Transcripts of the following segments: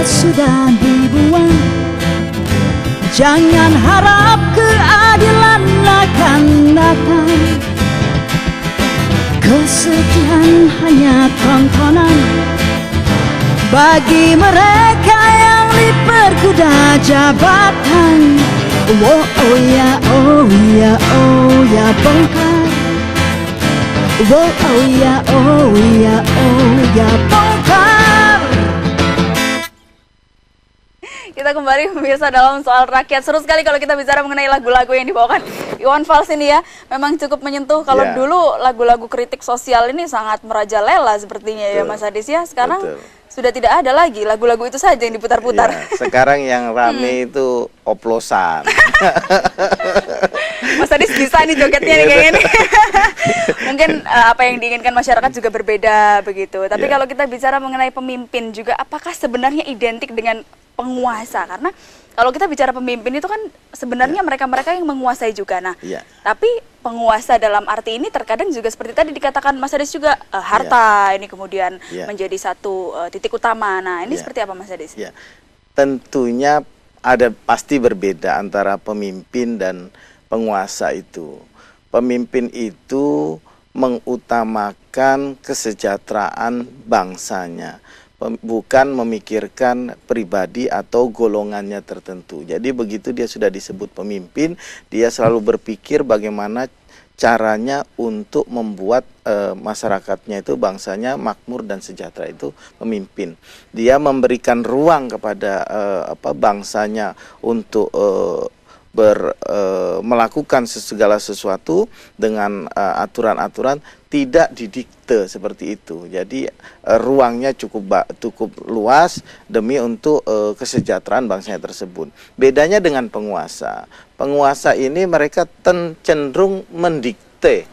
sudah dibuang. Jangan harap keadilan akan datang. Kesedihan hanya tontonan bagi mereka yang diperkuda jabatan. Oh, oh ya, oh ya, oh ya, bongkar. Oh, oh ya, oh ya, oh ya, bongkar. Kita kembali pemirsa dalam Soal Rakyat. Seru sekali kalau kita bicara mengenai lagu-lagu yang dibawakan Iwan Fals ini ya. Memang cukup menyentuh. Kalau dulu lagu-lagu kritik sosial ini sangat merajalela sepertinya. Betul. Ya Mas Adis ya. Sekarang sudah tidak ada lagi lagu-lagu itu saja yang diputar-putar. Ya, sekarang yang rame itu oplosan. Mas Adis bisa nih jogetnya nih kayaknya nih. Mungkin apa yang diinginkan masyarakat juga berbeda begitu. Tapi kalau kita bicara mengenai pemimpin juga, apakah sebenarnya identik dengan penguasa? Karena kalau kita bicara pemimpin itu kan sebenarnya mereka-mereka yang menguasai juga. Nah, tapi penguasa dalam arti ini terkadang juga seperti tadi dikatakan Mas Adis juga harta ini kemudian menjadi satu titik utama. Nah, ini seperti apa Mas Adis? Tentunya ada pasti berbeda antara pemimpin dan penguasa itu. Pemimpin itu mengutamakan kesejahteraan bangsanya, bukan memikirkan pribadi atau golongannya tertentu. Jadi begitu dia sudah disebut pemimpin, dia selalu berpikir bagaimana caranya untuk membuat masyarakatnya itu, bangsanya makmur dan sejahtera. Itu pemimpin. Dia memberikan ruang kepada bangsanya untuk melakukan segala sesuatu dengan aturan-aturan, tidak didikte seperti itu. Jadi ruangnya cukup luas demi untuk kesejahteraan bangsanya tersebut. Bedanya dengan penguasa. Penguasa ini mereka cenderung mendikte.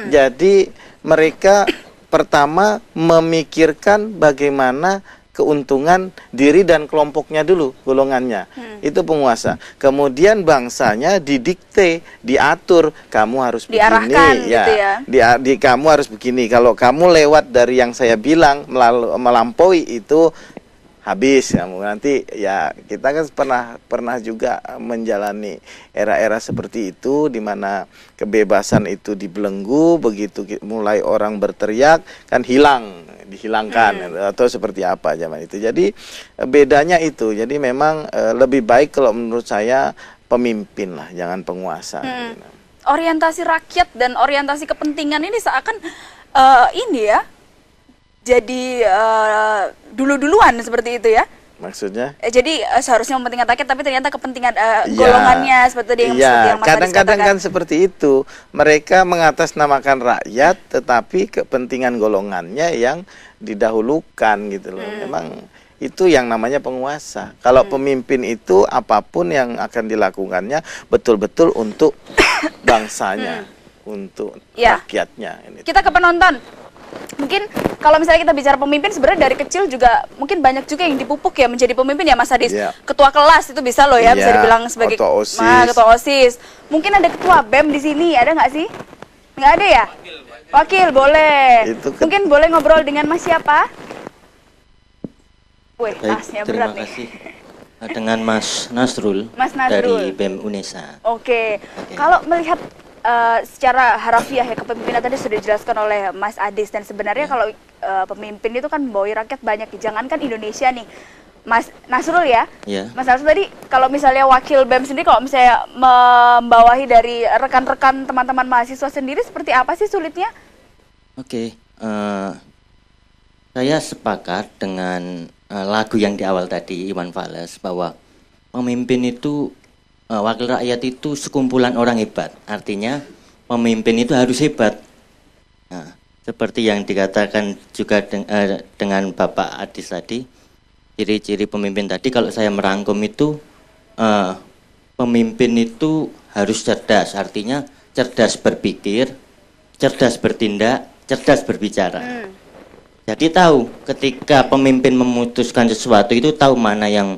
Jadi mereka pertama memikirkan bagaimana keuntungan diri dan kelompoknya dulu, golongannya. Itu penguasa. Kemudian bangsanya didikte, diatur, kamu harus begini, gitu ya. Kamu harus begini. Kalau kamu lewat dari yang saya bilang, melampaui itu habis kamu. Nanti ya kita kan pernah juga menjalani era-era seperti itu, di mana kebebasan itu dibelenggu, begitu mulai orang berteriak kan dihilangkan atau seperti apa zaman itu. Jadi bedanya itu. Jadi memang lebih baik kalau menurut saya pemimpin lah, jangan penguasa. Orientasi rakyat dan orientasi kepentingan ini seakan ini ya, jadi dulu-duluan seperti itu ya. Maksudnya? Jadi seharusnya mementingkan rakyat, tapi ternyata kepentingan golongannya seperti yang kadang-kadang kan seperti itu. Mereka mengatasnamakan rakyat, tetapi kepentingan golongannya yang didahulukan gitu loh. Memang itu yang namanya penguasa. Kalau pemimpin itu apapun yang akan dilakukannya betul-betul untuk bangsanya, untuk rakyatnya. Kita ke penonton. Mungkin kalau misalnya kita bicara pemimpin, sebenarnya dari kecil juga mungkin banyak juga yang dipupuk ya menjadi pemimpin ya Mas Adis. Ketua kelas itu bisa loh ya, bisa dibilang sebagai ketua OSIS. Mungkin ada ketua BEM di sini, ada nggak sih? Nggak ada ya? Wakil boleh. Mungkin boleh ngobrol dengan Mas siapa? Tasnya berat nih. Kasih. Dengan Mas Nasrul, dari BEM UNESA. Oke. Kalau melihat secara harafiah ya, kepemimpinan tadi sudah dijelaskan oleh Mas Adis, dan sebenarnya kalau pemimpin itu kan membawahi rakyat banyak, jangankan Indonesia nih Mas Nasrul ya. Mas Nasrul tadi kalau misalnya wakil BEM sendiri, kalau misalnya membawahi dari rekan-rekan teman-teman mahasiswa sendiri, seperti apa sih sulitnya? Saya sepakat dengan lagu yang di awal tadi Iwan Fals, bahwa pemimpin itu, wakil rakyat itu sekumpulan orang hebat. Artinya pemimpin itu harus hebat. Nah, seperti yang dikatakan juga dengan Bapak Adis tadi, ciri-ciri pemimpin tadi kalau saya merangkum itu, pemimpin itu harus cerdas. Artinya cerdas berpikir, cerdas bertindak, cerdas berbicara. Jadi tahu ketika pemimpin memutuskan sesuatu itu, tahu mana yang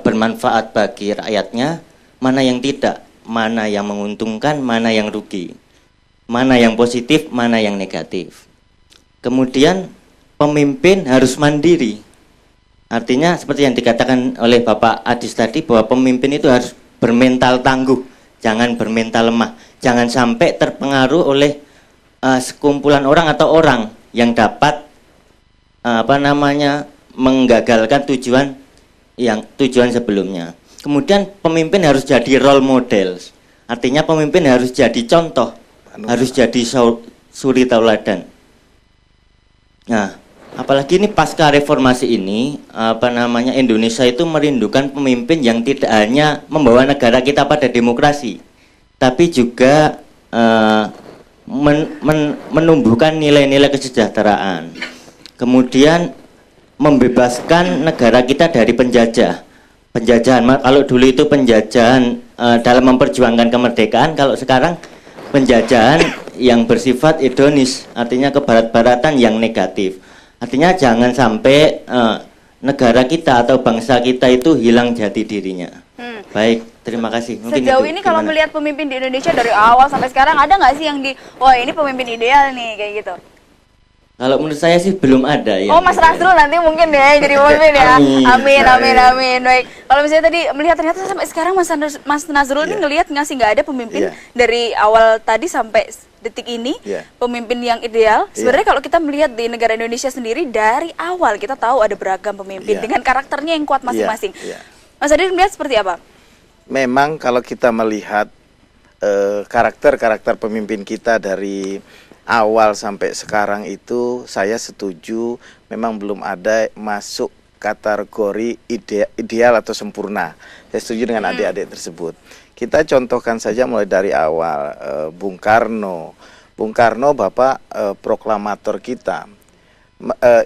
bermanfaat bagi rakyatnya, mana yang tidak, mana yang menguntungkan, mana yang rugi, mana yang positif, mana yang negatif. Kemudian pemimpin harus mandiri. Artinya seperti yang dikatakan oleh Bapak Adis tadi, bahwa pemimpin itu harus bermental tangguh, jangan bermental lemah, jangan sampai terpengaruh oleh sekumpulan orang atau orang yang dapat menggagalkan tujuan sebelumnya. Kemudian pemimpin harus jadi role model, artinya pemimpin harus jadi contoh, harus jadi suri tauladan. Nah, apalagi ini pasca reformasi ini, Indonesia itu merindukan pemimpin yang tidak hanya membawa negara kita pada demokrasi, tapi juga menumbuhkan nilai-nilai kesejahteraan. Kemudian membebaskan negara kita dari penjajahan. Kalau dulu itu penjajahan dalam memperjuangkan kemerdekaan, kalau sekarang penjajahan yang bersifat hedonis, artinya kebarat-baratan yang negatif. Artinya jangan sampai negara kita atau bangsa kita itu hilang jati dirinya. Baik, terima kasih. Mungkin sejauh itu, ini kalau melihat pemimpin di Indonesia dari awal sampai sekarang, ada nggak sih yang wah ini pemimpin ideal nih kayak gitu? Kalau menurut saya sih belum ada ya. Oh, Mas Nasrul nanti mungkin ya jadi pemimpin ya. Amin. Baik. Kalau misalnya tadi melihat ternyata sampai sekarang Mas Nasrul ini ngelihat nggak ada pemimpin dari awal tadi sampai detik ini pemimpin yang ideal. Sebenarnya kalau kita melihat di negara Indonesia sendiri dari awal kita tahu ada beragam pemimpin dengan karakternya yang kuat masing-masing. Mas Adi melihat seperti apa? Memang kalau kita melihat karakter-karakter pemimpin kita dari awal sampai sekarang itu, saya setuju memang belum ada masuk kategori ideal atau sempurna. Saya setuju dengan adik-adik tersebut. Kita contohkan saja mulai dari awal, Bung Karno. Bung Karno Bapak proklamator kita.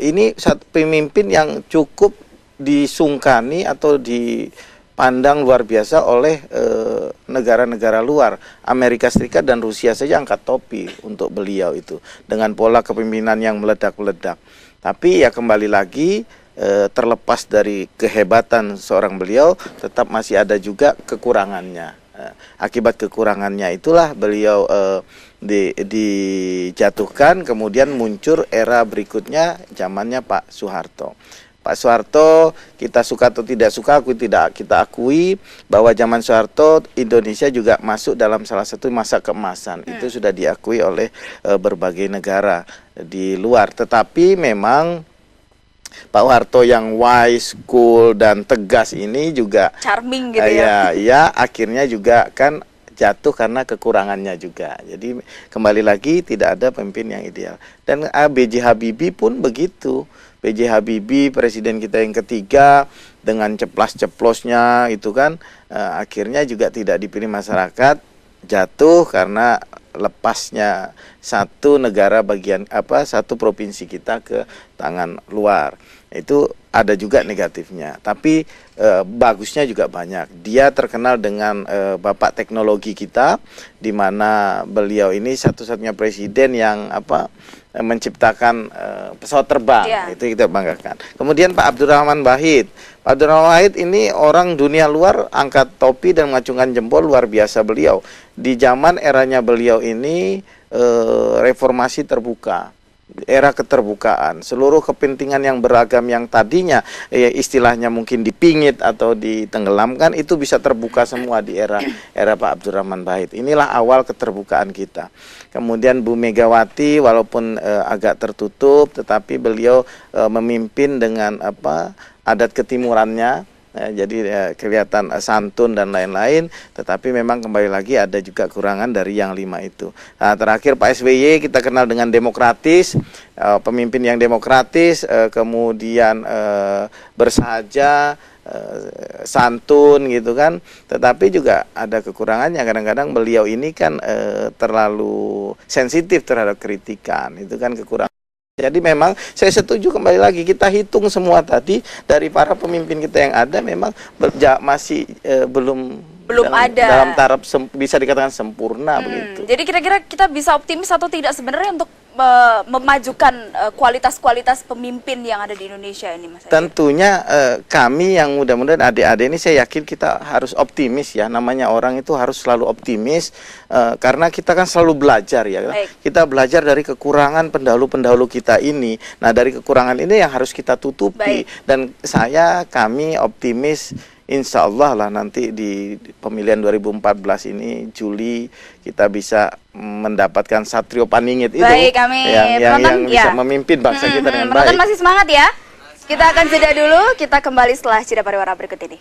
Ini satu pemimpin yang cukup disungkani atau dipandang luar biasa oleh negara-negara luar. Amerika Serikat dan Rusia saja angkat topi untuk beliau itu, dengan pola kepemimpinan yang meledak-meledak. Tapi ya kembali lagi, terlepas dari kehebatan seorang beliau, tetap masih ada juga kekurangannya. Akibat kekurangannya itulah beliau dijatuhkan, kemudian muncul era berikutnya zamannya Pak Soeharto. Pak Soeharto, kita suka atau tidak suka, kita akui bahwa zaman Soeharto Indonesia juga masuk dalam salah satu masa keemasan. Itu sudah diakui oleh berbagai negara di luar. Tetapi memang Pak Soeharto yang wise, cool dan tegas ini juga charming gitu ya. Ya, akhirnya juga kan jatuh karena kekurangannya juga. Jadi kembali lagi tidak ada pemimpin yang ideal. Dan B.J. Habibie pun begitu. B.J. Habibie, presiden kita yang ketiga, dengan ceplas-ceplosnya itu kan akhirnya juga tidak dipilih masyarakat, jatuh karena lepasnya satu negara satu provinsi kita ke tangan luar. Itu ada juga negatifnya, tapi bagusnya juga banyak. Dia terkenal dengan bapak teknologi kita, di mana beliau ini satu-satunya presiden yang menciptakan pesawat terbang. Itu kita banggakan. Kemudian Pak Abdurrahman Wahid. Pak Abdurrahman Wahid ini orang dunia luar angkat topi dan mengacungkan jempol, luar biasa beliau. Di zaman eranya beliau ini reformasi terbuka, era keterbukaan, seluruh kepentingan yang beragam yang tadinya istilahnya mungkin dipingit atau ditenggelamkan, itu bisa terbuka semua di era Pak Abdurrahman Wahid. Inilah awal keterbukaan kita. Kemudian Bu Megawati walaupun agak tertutup, tetapi beliau memimpin dengan adat ketimurannya. Jadi kelihatan santun dan lain-lain, tetapi memang kembali lagi ada juga kurangan dari yang 5 itu. Nah, terakhir Pak SBY kita kenal dengan demokratis, pemimpin yang demokratis, kemudian bersahaja, santun gitu kan, tetapi juga ada kekurangannya. Kadang-kadang beliau ini kan terlalu sensitif terhadap kritikan, itu kan kekurangan. Jadi memang saya setuju, kembali lagi kita hitung semua tadi dari para pemimpin kita yang ada memang masih belum ada dalam taraf bisa dikatakan sempurna begitu. Jadi kira-kira kita bisa optimis atau tidak sebenarnya untuk memajukan kualitas-kualitas pemimpin yang ada di Indonesia ini, Mas Agir? Tentunya kami yang mudah-mudahan adik-adik ini, saya yakin kita harus optimis ya. Namanya orang itu harus selalu optimis karena kita kan selalu belajar ya. Baik. Kita belajar dari kekurangan pendahulu-pendahulu kita ini. Nah, dari kekurangan ini yang harus kita tutupi. Baik. Dan kami optimis, insya Allah lah nanti di pemilihan 2014 ini Juli kita bisa mendapatkan Satrio Paningit itu. Baik, amin. Yang bisa Ya. memimpin bangsa kita dengan Penonton baik. masih semangat ya. Kita akan jeda dulu, kita kembali setelah jeda pariwara berikut ini.